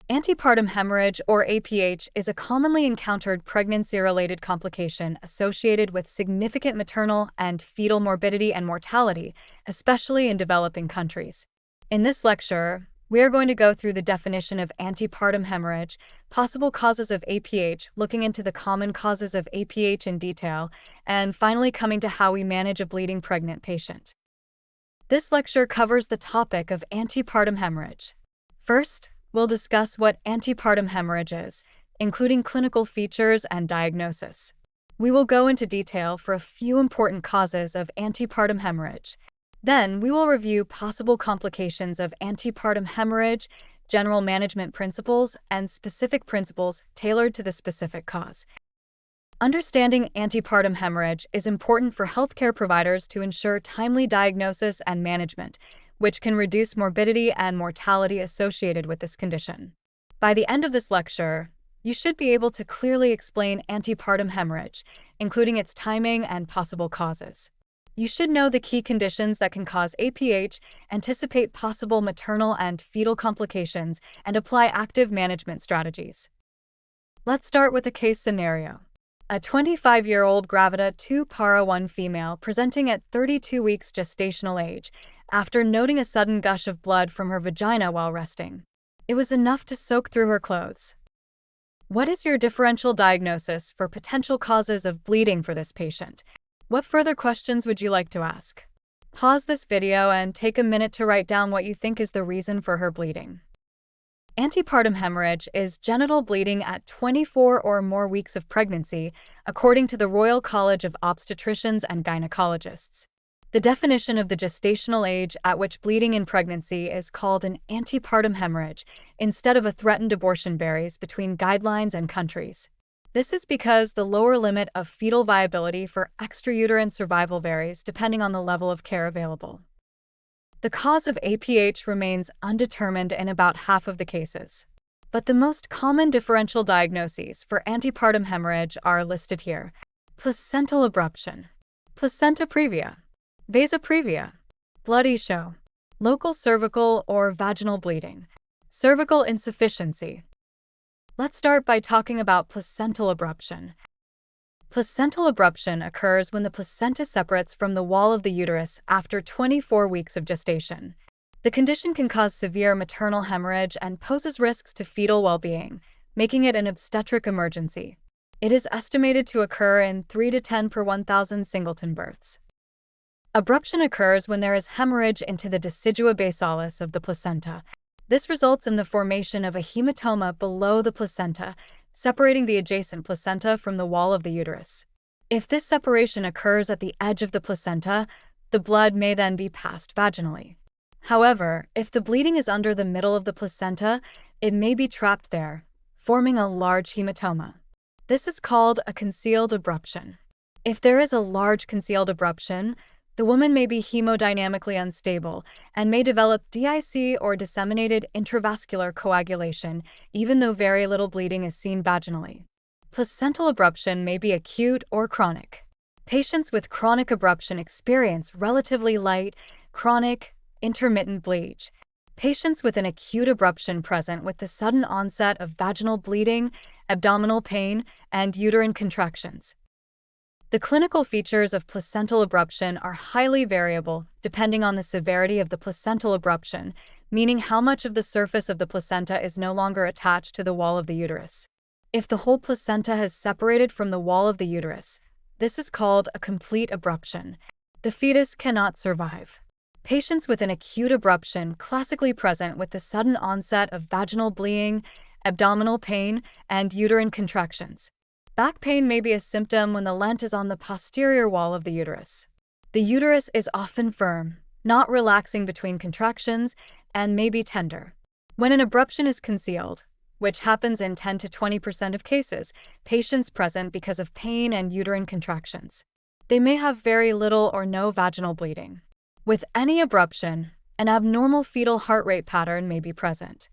Antepartum hemorrhage, or APH, is a commonly encountered pregnancy-related complication associated with significant maternal and fetal morbidity and mortality, especially in developing countries. In this lecture, we are going to go through the definition of antepartum hemorrhage, possible causes of APH, looking into the common causes of APH in detail, and finally coming to how we manage a bleeding pregnant patient. This lecture covers the topic of antepartum hemorrhage. First, we'll discuss what antepartum hemorrhage is, including clinical features and diagnosis. We will go into detail for a few important causes of antepartum hemorrhage. Then, we will review possible complications of antepartum hemorrhage, general management principles, and specific principles tailored to the specific cause. Understanding antepartum hemorrhage is important for healthcare providers to ensure timely diagnosis and management, which can reduce morbidity and mortality associated with this condition. By the end of this lecture, you should be able to clearly explain antepartum hemorrhage, including its timing and possible causes. You should know the key conditions that can cause APH, anticipate possible maternal and fetal complications, and apply active management strategies. Let's start with a case scenario. A 25-year-old gravida 2 para 1 female presenting at 32 weeks gestational age, after noting a sudden gush of blood from her vagina while resting. It was enough to soak through her clothes. What is your differential diagnosis for potential causes of bleeding for this patient? What further questions would you like to ask? Pause this video and take a minute to write down what you think is the reason for her bleeding. Antepartum hemorrhage is genital bleeding at 24 or more weeks of pregnancy, according to the Royal College of Obstetricians and Gynecologists. The definition of the gestational age at which bleeding in pregnancy is called an antepartum hemorrhage, instead of a threatened abortion varies between guidelines and countries. This is because the lower limit of fetal viability for extrauterine survival varies depending on the level of care available. The cause of APH remains undetermined in about half of the cases. But the most common differential diagnoses for antepartum hemorrhage are listed here: placental abruption, placenta previa, vasa previa, bloody show, local cervical or vaginal bleeding, cervical insufficiency. Let's start by talking about placental abruption. Placental abruption occurs when the placenta separates from the wall of the uterus after 24 weeks of gestation. The condition can cause severe maternal hemorrhage and poses risks to fetal well-being, making it an obstetric emergency. It is estimated to occur in 3 to 10 per 1,000 singleton births. Abruption occurs when there is hemorrhage into the decidua basalis of the placenta. This results in the formation of a hematoma below the placenta, separating the adjacent placenta from the wall of the uterus. If this separation occurs at the edge of the placenta, the blood may then be passed vaginally. However, if the bleeding is under the middle of the placenta, it may be trapped there, forming a large hematoma. This is called a concealed abruption. If there is a large concealed abruption, the woman may be hemodynamically unstable and may develop DIC or disseminated intravascular coagulation, even though very little bleeding is seen vaginally. Placental abruption may be acute or chronic. Patients with chronic abruption experience relatively light, chronic, intermittent bleed. Patients with an acute abruption present with the sudden onset of vaginal bleeding, abdominal pain, and uterine contractions. The clinical features of placental abruption are highly variable depending on the severity of the placental abruption, meaning how much of the surface of the placenta is no longer attached to the wall of the uterus. If the whole placenta has separated from the wall of the uterus, this is called a complete abruption. The fetus cannot survive. Patients with an acute abruption classically present with the sudden onset of vaginal bleeding, abdominal pain, and uterine contractions. Back pain may be a symptom when the lent is on the posterior wall of the uterus. The uterus is often firm, not relaxing between contractions, and may be tender. When an abruption is concealed, which happens in 10 to 20% of cases, patients present because of pain and uterine contractions. They may have very little or no vaginal bleeding. With any abruption, an abnormal fetal heart rate pattern may be present.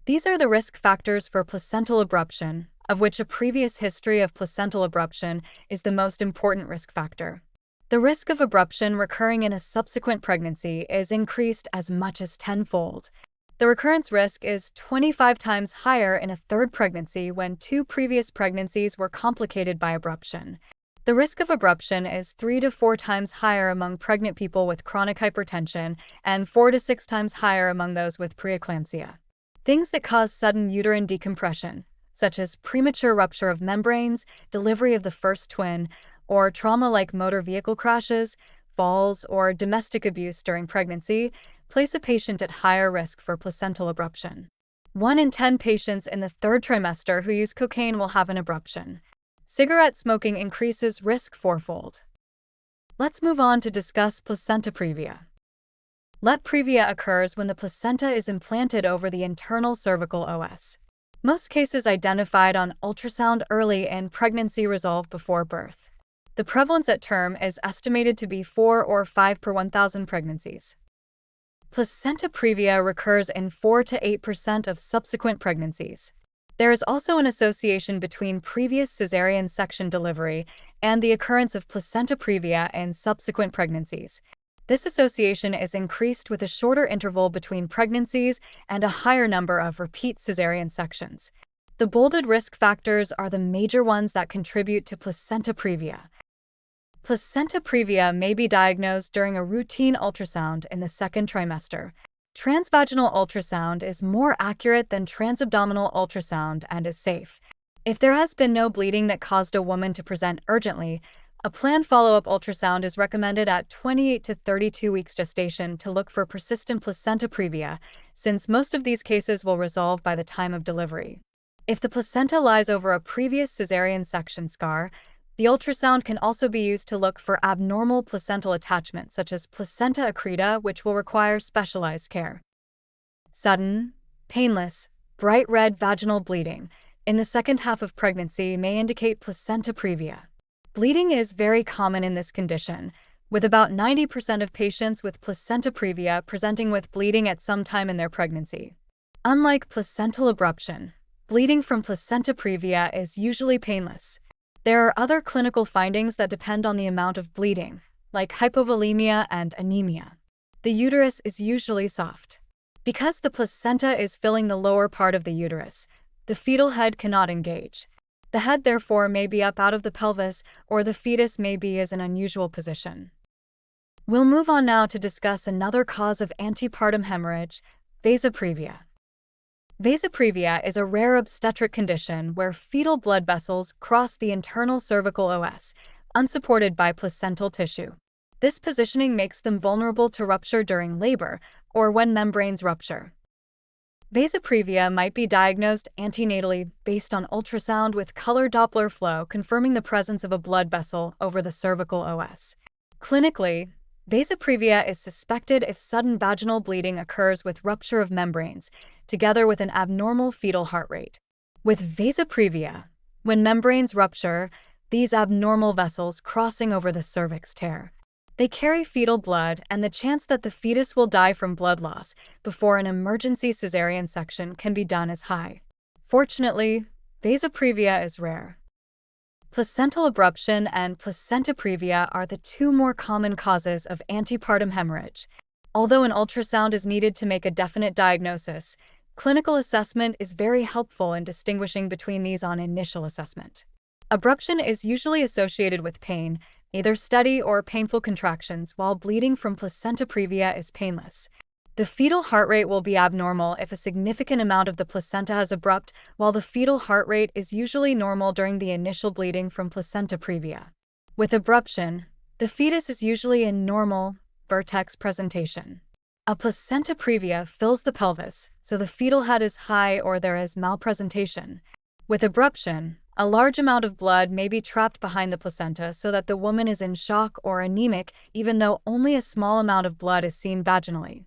These are the risk factors for placental abruption, of which a previous history of placental abruption is the most important risk factor. The risk of abruption recurring in a subsequent pregnancy is increased as much as tenfold. The recurrence risk is 25 times higher in a third pregnancy when 2 previous pregnancies were complicated by abruption. The risk of abruption is 3 to 4 times higher among pregnant people with chronic hypertension and 4 to 6 times higher among those with preeclampsia. Things that cause sudden uterine decompression, such as premature rupture of membranes, delivery of the first twin, or trauma like motor vehicle crashes, falls, or domestic abuse during pregnancy, place a patient at higher risk for placental abruption. 1 in 10 patients in the third trimester who use cocaine will have an abruption. Cigarette smoking increases risk fourfold. Let's move on to discuss placenta previa. LEP previa occurs when the placenta is implanted over the internal cervical OS. Most cases identified on ultrasound early in pregnancy resolve before birth. The prevalence at term is estimated to be 4 or 5 per 1,000 pregnancies. Placenta previa recurs in 4 to 8% of subsequent pregnancies. There is also an association between previous cesarean section delivery and the occurrence of placenta previa in subsequent pregnancies. This association is increased with a shorter interval between pregnancies and a higher number of repeat cesarean sections. The bolded risk factors are the major ones that contribute to placenta previa. Placenta previa may be diagnosed during a routine ultrasound in the second trimester. Transvaginal ultrasound is more accurate than transabdominal ultrasound and is safe. If there has been no bleeding that caused a woman to present urgently, a planned follow-up ultrasound is recommended at 28 to 32 weeks gestation to look for persistent placenta previa, since most of these cases will resolve by the time of delivery. If the placenta lies over a previous cesarean section scar, the ultrasound can also be used to look for abnormal placental attachment, such as placenta accreta, which will require specialized care. Sudden, painless, bright red vaginal bleeding in the second half of pregnancy may indicate placenta previa. Bleeding is very common in this condition, with about 90% of patients with placenta previa presenting with bleeding at some time in their pregnancy. Unlike placental abruption, bleeding from placenta previa is usually painless. There are other clinical findings that depend on the amount of bleeding, like hypovolemia and anemia. The uterus is usually soft. Because the placenta is filling the lower part of the uterus, the fetal head cannot engage. The head therefore may be up out of the pelvis, or the fetus may be in an unusual position. We'll move on now to discuss another cause of antepartum hemorrhage, vasa previa. Vasa previa is a rare obstetric condition where fetal blood vessels cross the internal cervical OS, unsupported by placental tissue. This positioning makes them vulnerable to rupture during labor or when membranes rupture. Vasa previa might be diagnosed antenatally based on ultrasound with color Doppler flow confirming the presence of a blood vessel over the cervical OS. Clinically, vasa previa is suspected if sudden vaginal bleeding occurs with rupture of membranes, together with an abnormal fetal heart rate. With vasa previa, when membranes rupture, these abnormal vessels crossing over the cervix tear. They carry fetal blood, and the chance that the fetus will die from blood loss before an emergency cesarean section can be done is high. Fortunately, vasa previa is rare. Placental abruption and placenta previa are the 2 more common causes of antepartum hemorrhage. Although an ultrasound is needed to make a definite diagnosis, clinical assessment is very helpful in distinguishing between these on initial assessment. Abruption is usually associated with pain, either steady or painful contractions, while bleeding from placenta previa is painless. The fetal heart rate will be abnormal if a significant amount of the placenta has abrupt, while the fetal heart rate is usually normal during the initial bleeding from placenta previa. With abruption, the fetus is usually in normal, vertex presentation. A placenta previa fills the pelvis, so the fetal head is high or there is malpresentation. With abruption, a large amount of blood may be trapped behind the placenta so that the woman is in shock or anemic even though only a small amount of blood is seen vaginally.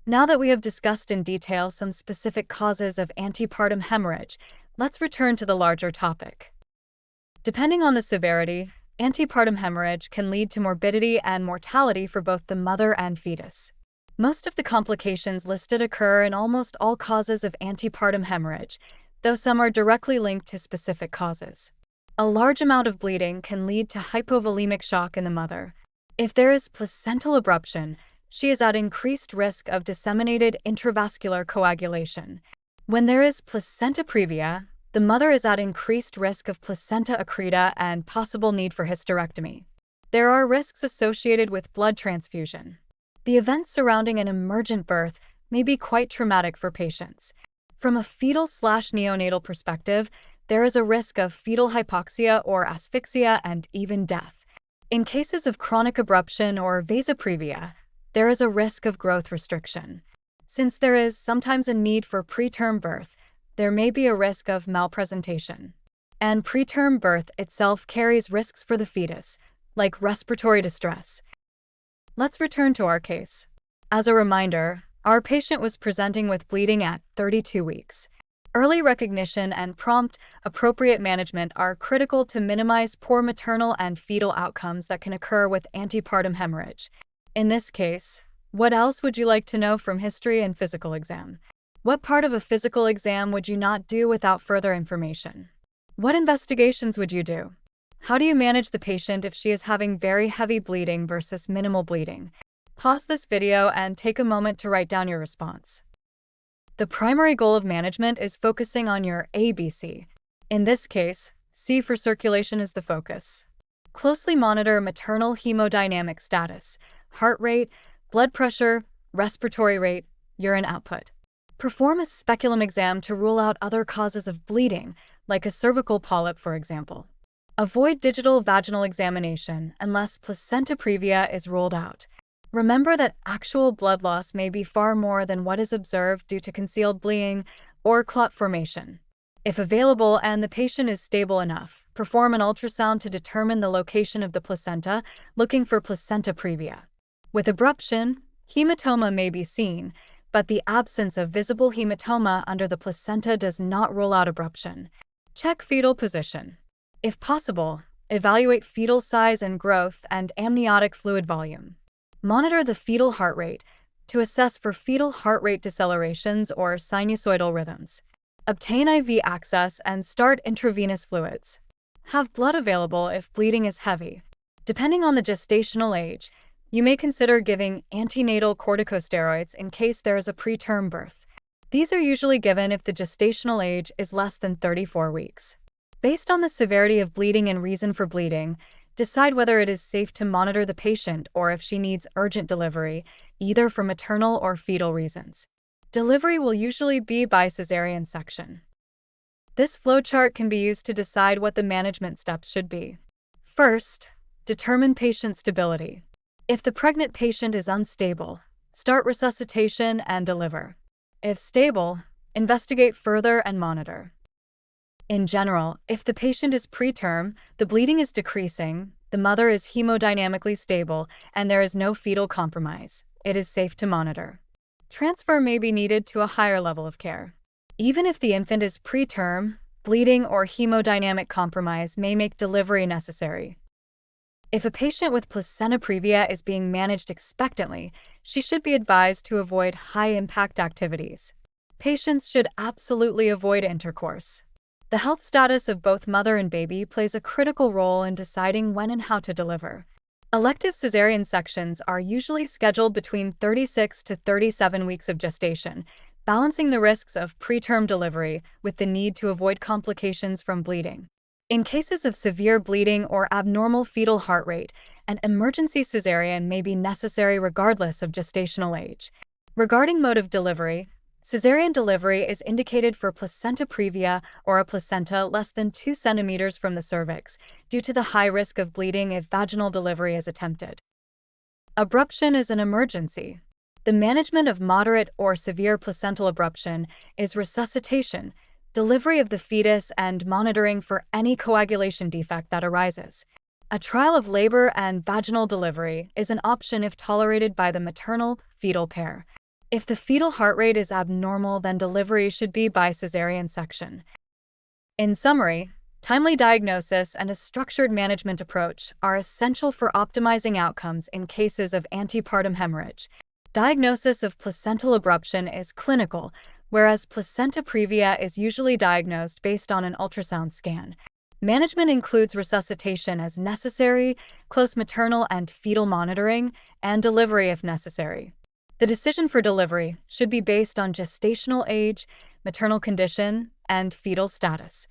Now that we have discussed in detail some specific causes of antepartum hemorrhage, let's return to the larger topic. Depending on the severity, antepartum hemorrhage can lead to morbidity and mortality for both the mother and fetus. Most of the complications listed occur in almost all causes of antepartum hemorrhage, though some are directly linked to specific causes. A large amount of bleeding can lead to hypovolemic shock in the mother. If there is placental abruption, she is at increased risk of disseminated intravascular coagulation. When there is placenta previa, the mother is at increased risk of placenta accreta and possible need for hysterectomy. There are risks associated with blood transfusion. The events surrounding an emergent birth may be quite traumatic for patients. From a fetal/neonatal perspective, there is a risk of fetal hypoxia or asphyxia and even death. In cases of chronic abruption or vasoprevia, there is a risk of growth restriction. Since there is sometimes a need for preterm birth, there may be a risk of malpresentation. And preterm birth itself carries risks for the fetus, like respiratory distress. Let's return to our case. As a reminder, our patient was presenting with bleeding at 32 weeks. Early recognition and prompt, appropriate management are critical to minimize poor maternal and fetal outcomes that can occur with antepartum hemorrhage. In this case, what else would you like to know from history and physical exam? What part of a physical exam would you not do without further information? What investigations would you do? How do you manage the patient if she is having very heavy bleeding versus minimal bleeding? Pause this video and take a moment to write down your response. The primary goal of management is focusing on your ABC. In this case, C for circulation is the focus. Closely monitor maternal hemodynamic status, heart rate, blood pressure, respiratory rate, urine output. Perform a speculum exam to rule out other causes of bleeding, like a cervical polyp, for example. Avoid digital vaginal examination unless placenta previa is ruled out. Remember that actual blood loss may be far more than what is observed due to concealed bleeding or clot formation. If available and the patient is stable enough, perform an ultrasound to determine the location of the placenta, looking for placenta previa. With abruption, hematoma may be seen, but the absence of visible hematoma under the placenta does not rule out abruption. Check fetal position. If possible, evaluate fetal size and growth and amniotic fluid volume. Monitor the fetal heart rate to assess for fetal heart rate decelerations or sinusoidal rhythms. Obtain IV access and start intravenous fluids. Have blood available if bleeding is heavy. Depending on the gestational age, you may consider giving antenatal corticosteroids in case there is a preterm birth. These are usually given if the gestational age is less than 34 weeks. Based on the severity of bleeding and reason for bleeding, decide whether it is safe to monitor the patient or if she needs urgent delivery, either for maternal or fetal reasons. Delivery will usually be by cesarean section. This flowchart can be used to decide what the management steps should be. First, determine patient stability. If the pregnant patient is unstable, start resuscitation and deliver. If stable, investigate further and monitor. In general, if the patient is preterm, the bleeding is decreasing, the mother is hemodynamically stable, and there is no fetal compromise, it is safe to monitor. Transfer may be needed to a higher level of care. Even if the infant is preterm, bleeding or hemodynamic compromise may make delivery necessary. If a patient with placenta previa is being managed expectantly, she should be advised to avoid high-impact activities. Patients should absolutely avoid intercourse. The health status of both mother and baby plays a critical role in deciding when and how to deliver. Elective cesarean sections are usually scheduled between 36 to 37 weeks of gestation, balancing the risks of preterm delivery with the need to avoid complications from bleeding. In cases of severe bleeding or abnormal fetal heart rate, an emergency cesarean may be necessary regardless of gestational age. Regarding mode of delivery, cesarean delivery is indicated for placenta previa or a placenta less than 2 centimeters from the cervix due to the high risk of bleeding if vaginal delivery is attempted. Abruption is an emergency. The management of moderate or severe placental abruption is resuscitation, delivery of the fetus, and monitoring for any coagulation defect that arises. A trial of labor and vaginal delivery is an option if tolerated by the maternal-fetal pair. If the fetal heart rate is abnormal, then delivery should be by cesarean section. In summary, timely diagnosis and a structured management approach are essential for optimizing outcomes in cases of antepartum hemorrhage. Diagnosis of placental abruption is clinical, whereas placenta previa is usually diagnosed based on an ultrasound scan. Management includes resuscitation as necessary, close maternal and fetal monitoring, and delivery if necessary. The decision for delivery should be based on gestational age, maternal condition, and fetal status.